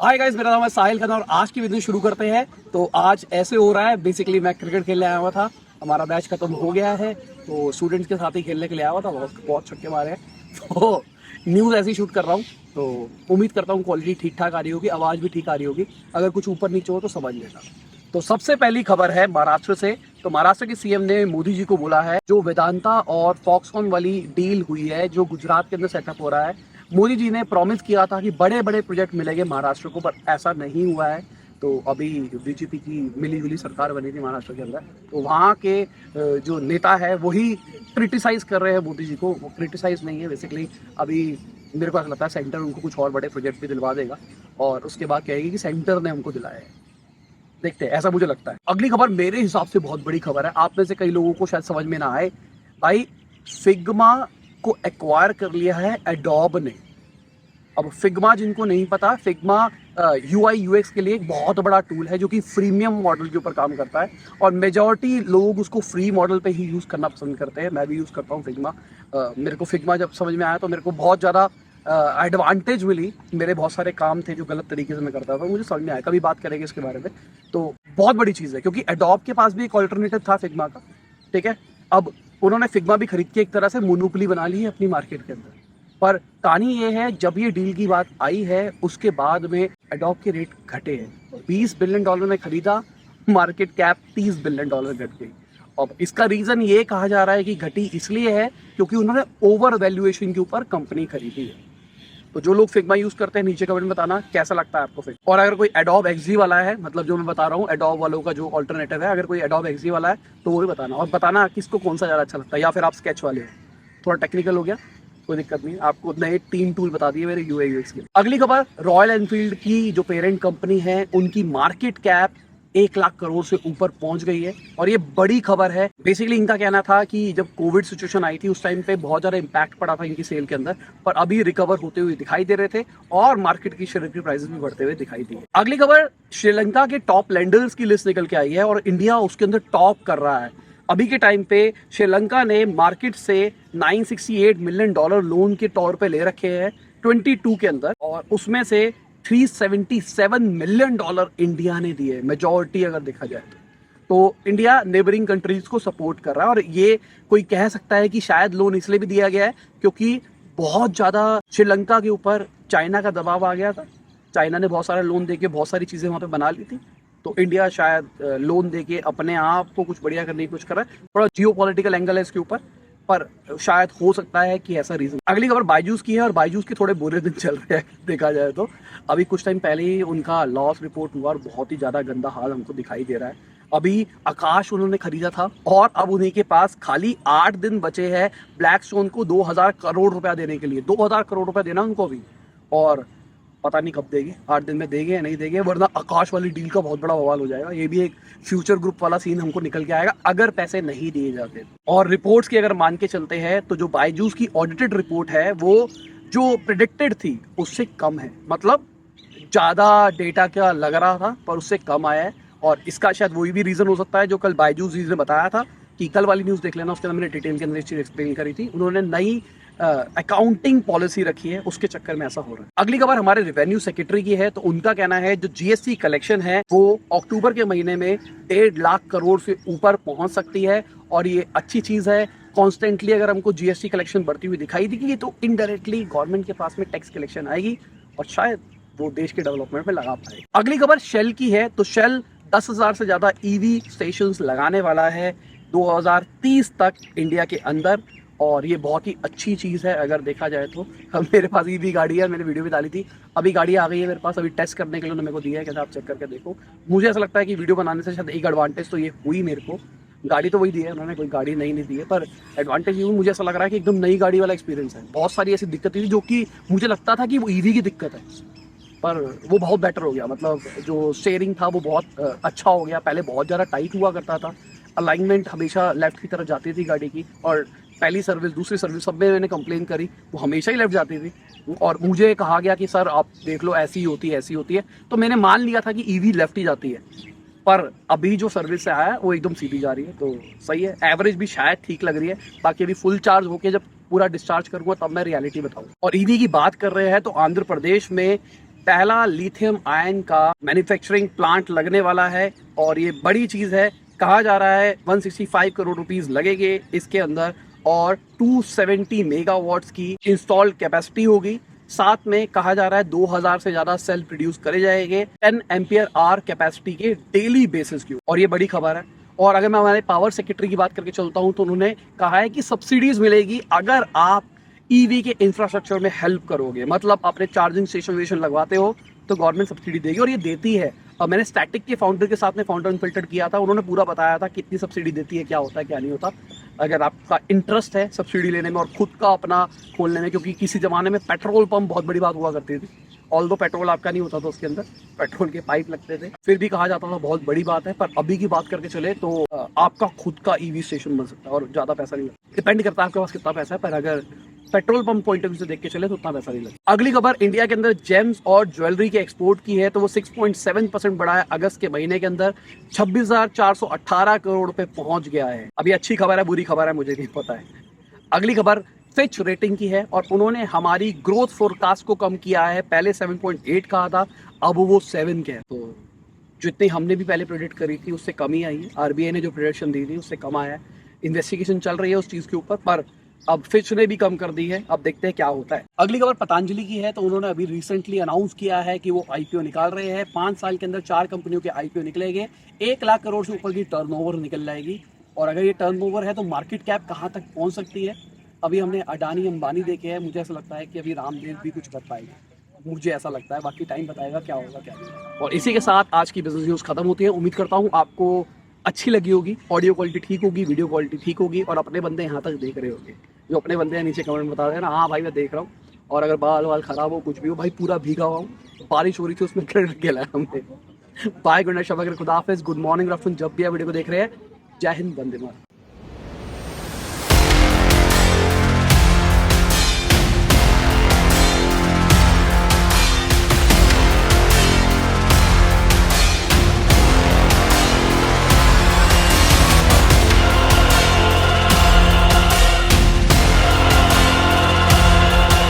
Hi guys, मेरा नाम है साहिल खन्ना और आज की वीडियो शुरू करते हैं। तो आज ऐसे हो रहा है, बेसिकली मैं क्रिकेट खेलने आया हुआ था। हमारा मैच खत्म हो गया है तो स्टूडेंट्स के साथ ही खेलने के लिए आया हुआ था। बहुत बहुत छक्के मारे हैं तो न्यूज़ ऐसी शूट कर रहा हूँ। तो उम्मीद करता हूँ क्वालिटी ठीक ठाक आ रही होगी, आवाज़ भी ठीक आ रही होगी। अगर कुछ ऊपर नीचे हो तो समझ लेना। तो सबसे पहली खबर है महाराष्ट्र से। तो महाराष्ट्र के सीएम ने मोदी जी को बोला है, जो वेदांता और फॉक्सकॉन वाली डील हुई है जो गुजरात के अंदर सेटअप हो रहा है, मोदी जी ने प्रॉमिस किया था कि बड़े बड़े प्रोजेक्ट मिलेंगे महाराष्ट्र को, पर ऐसा नहीं हुआ है। तो अभी बीजेपी की मिली जुली सरकार बनी थी महाराष्ट्र के अंदर, तो वहाँ के जो नेता है वही क्रिटिसाइज कर रहे हैं मोदी जी को। वो क्रिटिसाइज नहीं है बेसिकली। अभी मेरे को ऐसा लगता है सेंटर उनको कुछ और बड़े प्रोजेक्ट भी दिलवा देगा और उसके बाद कहेगी कि सेंटर ने हमको दिलाया है। देखते हैं, ऐसा मुझे लगता है। अगली खबर मेरे हिसाब से बहुत बड़ी खबर है। आप में से कई लोगों को शायद समझ में ना आए। भाई, फिग्मा को एक्वायर कर लिया है एडोब ने। अब फिग्मा जिनको नहीं पता, फिग्मा यूआई यूएक्स के लिए एक बहुत बड़ा टूल है जो कि फ्रीमियम मॉडल के ऊपर काम करता है और मेजॉरिटी लोग उसको फ्री मॉडल पे ही यूज़ करना पसंद करते हैं। मैं भी यूज़ करता हूँ फिग्मा। मेरे को फिग्मा जब समझ में आया तो मेरे को बहुत ज़्यादा एडवांटेज मिली। मेरे बहुत सारे काम थे जो गलत तरीके से मैं करता था, मुझे समझ में आया। कभी बात करेंगे इसके बारे में। तो बहुत बड़ी चीज़ है क्योंकि एडोब के पास भी एक ऑल्टरनेटिव था फिग्मा का, ठीक है। अब उन्होंने फिग्मा भी खरीद के एक तरह से मोनोपोली बना ली है अपनी मार्केट के अंदर। पर कहानी ये है, जब ये डील की बात आई है उसके बाद में एडोब के रेट घटे हैं। $20 बिलियन में खरीदा, मार्केट कैप $30 बिलियन घट गई। अब इसका रीजन ये कहा जा रहा है कि घटी इसलिए है क्योंकि उन्होंने ओवर वैल्यूएशन के ऊपर कंपनी खरीदी है। तो जो लोग फिग्मा यूज करते हैं नीचे कमेंट में बताना कैसा लगता है आपको फिग्मा। और अगर कोई एडोब एक्सजी वाला है, मतलब जो मैं बता रहा हूँ एडोब वालों का जो ऑल्टरनेटिव है, अगर कोई एडोब एक्सजी वाला है तो वो भी बताना। और बताना किसको कौन सा ज़्यादा अच्छा लगता है, या फिर आप स्केच वाले हो। थोड़ा टेक्निकल हो गया, कोई दिक्कत नहीं। आपको नए 3 टूल बता दिए मेरे यूआई यूएक्स के। अगली खबर, रॉयल एनफील्ड की जो पेरेंट कंपनी है उनकी मार्केट कैप 1 लाख करोड़ से ऊपर पहुंच गई है और ये बड़ी खबर है। बेसिकली इनका कहना था कि जब कोविड सिचुएशन आई थी उस टाइम पे बहुत ज्यादा इंपैक्ट पड़ा था इनकी सेल के अंदर, पर अभी रिकवर होते हुए दिखाई दे रहे थे और मार्केट की शेयर की प्राइसेस भी बढ़ते हुए दिखाई दी। अगली खबर, श्रीलंका के टॉप लेंडर्स की लिस्ट निकल के आई है और इंडिया उसके अंदर टॉप कर रहा है। अभी के टाइम पे श्रीलंका ने मार्केट से $968 मिलियन लोन के तौर पे ले रखे हैं 22 के अंदर, और उसमें से $377 मिलियन इंडिया ने दिए, मेजॉरिटी अगर देखा जाए तो इंडिया नेबरिंग कंट्रीज को सपोर्ट कर रहा है। और ये कोई कह सकता है कि शायद लोन इसलिए भी दिया गया है क्योंकि बहुत ज्यादा श्रीलंका के ऊपर चाइना का दबाव आ गया था। चाइना ने बहुत सारा लोन देके बहुत सारी चीजें वहां पे बना ली थी, तो इंडिया शायद लोन देके अपने आप को कुछ बढ़िया करने की कोशिश कर रहा है। थोड़ा जियो पॉलिटिकल एंगल है इसके ऊपर, पर शायद हो सकता है कि ऐसा रीजन। अगली खबर बायजूस की है और बायजूस के थोड़े बुरे दिन चल रहे हैं देखा जाए तो। अभी कुछ टाइम पहले ही उनका लॉस रिपोर्ट हुआ और बहुत ही ज्यादा गंदा हाल हमको दिखाई दे रहा है। अभी आकाश उन्होंने खरीदा था और अब उन्हीं के पास खाली 8 दिन बचे हैं ब्लैक स्टोन को 2000 करोड़ रुपया देने के लिए। 2000 करोड़ रुपया देना उनको अभी, और पता नहीं कब देंगे, 8 दिन में देंगे या नहीं देंगे, वरना आकाश वाली डील का बहुत बड़ा बवाल हो जाएगा। ये भी एक फ्यूचर ग्रुप वाला सीन हमको निकल के आएगा अगर पैसे नहीं दिए जाते। और रिपोर्ट्स की अगर मान के चलते हैं तो जो बायजूस की ऑडिटेड रिपोर्ट है वो जो प्रिडिक्टेड थी उससे कम है। मतलब ज्यादा डेटा क्या लग रहा था पर उससे कम आया है। और इसका शायद वही भी रीजन हो सकता है जो कल बायजूस जी ने बताया था कि कल वाली न्यूज देख लेना, उसके अंदर मैंने डिटेल के अंदर चीज एक्सप्लेन करी थी। उन्होंने नई अकाउंटिंग पॉलिसी रखी है, उसके चक्कर में ऐसा हो रहा है। अगली खबर हमारे रेवेन्यू सेक्रेटरी की है। तो उनका कहना है जो जीएसटी कलेक्शन है वो अक्टूबर के महीने में 1.5 लाख करोड़ से ऊपर पहुंच सकती है और ये अच्छी चीज है। कॉन्स्टेंटली अगर हमको जीएसटी कलेक्शन बढ़ती हुई दिखाई देगी तो इनडायरेक्टली गवर्नमेंट के पास में टैक्स कलेक्शन आएगी और शायद वो देश के डेवलपमेंट में लगा पाए। अगली खबर शेल की है। तो शेल 10,000 से ज्यादा ईवी स्टेशन लगाने वाला है 2030 तक इंडिया के अंदर, और ये बहुत ही अच्छी चीज़ है अगर देखा जाए तो। अब मेरे पास ईवी गाड़ी है, मैंने वीडियो भी डाली थी, अभी गाड़ी आ गई है मेरे पास, अभी टेस्ट करने के लिए उन्होंने मेरे को दिया है, कहते आप चेक करके देखो। मुझे ऐसा लगता है कि वीडियो बनाने से शायद एक एडवांटेज तो ये हुई मेरे को, गाड़ी तो वही दी है उन्होंने, कोई गाड़ी नई नहीं दी है, पर एडवांटेज ये हुई मुझे ऐसा लग रहा है कि एकदम नई गाड़ी वाला एक्सपीरियंस है। बहुत सारी ऐसी दिक्कत थी जो कि मुझे लगता था कि वो ईवी की दिक्कत है, पर वो बहुत बेटर हो गया। मतलब जो स्टीयरिंग था वो बहुत अच्छा हो गया। पहले बहुत ज़्यादा टाइट हुआ करता था, अलाइनमेंट हमेशा लेफ्ट की तरफ जाती थी गाड़ी की, और पहली सर्विस दूसरी सर्विस सब में मैंने कंप्लेन करी, वो हमेशा ही लेफ्ट जाती थी। और मुझे कहा गया कि सर आप देख लो ऐसी होती है ऐसी होती है, तो मैंने मान लिया था कि ईवी लेफ्ट ही जाती है। पर अभी जो सर्विस से आया है वो एकदम सीधी जा रही है, तो सही है। एवरेज भी शायद ठीक लग रही है, बाकी अभी फुल चार्ज होके जब पूरा डिस्चार्ज करूंगा तब मैं रियलिटी बताऊँ। और ईवी की बात कर रहे हैं तो आंध्र प्रदेश में पहला लिथियम आयन का मैन्युफैक्चरिंग प्लांट लगने वाला है और ये बड़ी चीज है। कहा जा रहा है 165 करोड़ रुपीस लगेंगे इसके अंदर और 270 मेगावाट्स की इंस्टॉल्ड कैपेसिटी होगी। साथ में कहा जा रहा है 2000 से ज्यादा सेल प्रोड्यूस करे जाएंगे 10 एम्पियर आवर कैपेसिटी के डेली बेसिस की, और ये बड़ी खबर है। और अगर मैं हमारे पावर सेक्रेटरी की बात करके चलता हूं तो उन्होंने कहा है कि सब्सिडीज मिलेगी अगर आप ईवी के इंफ्रास्ट्रक्चर में हेल्प करोगे, मतलब अपने चार्जिंग स्टेशन लगवाते हो तो गवर्नमेंट सब्सिडी देगी और ये देती है। अब मैंने स्टैटिक के फाउंडर के साथ में फाउंडर अनफिल्टर्ड किया था, उन्होंने पूरा बताया था कितनी सब्सिडी देती है, क्या होता है क्या नहीं होता। अगर आपका इंटरेस्ट है सब्सिडी लेने में और खुद का अपना खोलने में, क्योंकि किसी ज़माने में पेट्रोल पंप बहुत बड़ी बात हुआ करती थी, ऑल दो पेट्रोल आपका नहीं होता था, उसके अंदर पेट्रोल के पाइप लगते थे, फिर भी कहा जाता था बहुत बड़ी बात है। पर अभी की बात करके चले तो आपका खुद का ईवी स्टेशन बन सकता है और ज़्यादा पैसा नहीं लगता। डिपेंड करता है आपके पास कितना पैसा है, पर अगर petrol pump point of view से देख के चले तो उतना पैसा नहीं लगता। अगली खबर इंडिया के अंदर जेम्स और ज्वेलरी के एक्सपोर्ट की है, तो वो 6.7% बढ़ा है अगस्त के महीने के अंदर, 26,418 करोड़ रुपए पहुंच गया है। अभी अच्छी खबर है बुरी खबर है मुझे नहीं पता है। अगली खबर फिच रेटिंग की है और उन्होंने हमारी ग्रोथ फोरकास्ट को कम किया है। पहले 7.8 कहा था, अब वो 7 का है। तो जितनी हमने भी पहले प्रेडिक्ट करी थी उससे कम ही आई है। आरबीआई ने जो प्रेडिक्शन दी थी उससे कम आया है। इन्वेस्टिगेशन चल रही है उस चीज के ऊपर, पर अब फिच ने भी कम कर दी है। अब देखते हैं क्या होता है। अगली खबर पतंजलि की है, तो उन्होंने अभी रिसेंटली अनाउंस किया है कि वो आईपीओ निकाल रहे हैं। 5 साल के अंदर 4 कंपनियों के आईपीओ निकलेंगे, 1 लाख करोड़ से ऊपर की टर्नओवर निकल जाएगी। और अगर ये टर्नओवर है तो मार्केट कैप कहाँ तक पहुंच सकती है। अभी हमने अडानी अंबानी देखे हैं, मुझे ऐसा लगता है कि अभी रामदेव भी कुछ कर पाएगा, मुझे ऐसा लगता है। बाकी टाइम बताएगा क्या होगा क्या नहीं। और इसी के साथ आज की बिजनेस न्यूज़ खत्म होती है। उम्मीद करता हूँ आपको अच्छी लगी होगी, ऑडियो क्वालिटी ठीक होगी, वीडियो क्वालिटी ठीक होगी और अपने बंदे यहाँ तक देख रहे होंगे। जो अपने बंदे हैं नीचे कमेंट बता देना, हाँ भाई मैं देख रहा हूँ। और अगर बाल वाल खराब हो कुछ भी हो, भाई पूरा भीगा हुआ हूँ, बारिश हो रही थी उसमें क्रेडिट खेला है हमने। बाय, गुड नाइट, शब, खुदा हाफिज़, गुड मॉर्निंग, आफ्टरनून, जब भी आप वीडियो को देख रहे हैं। जय हिंद, वंदे मातरम।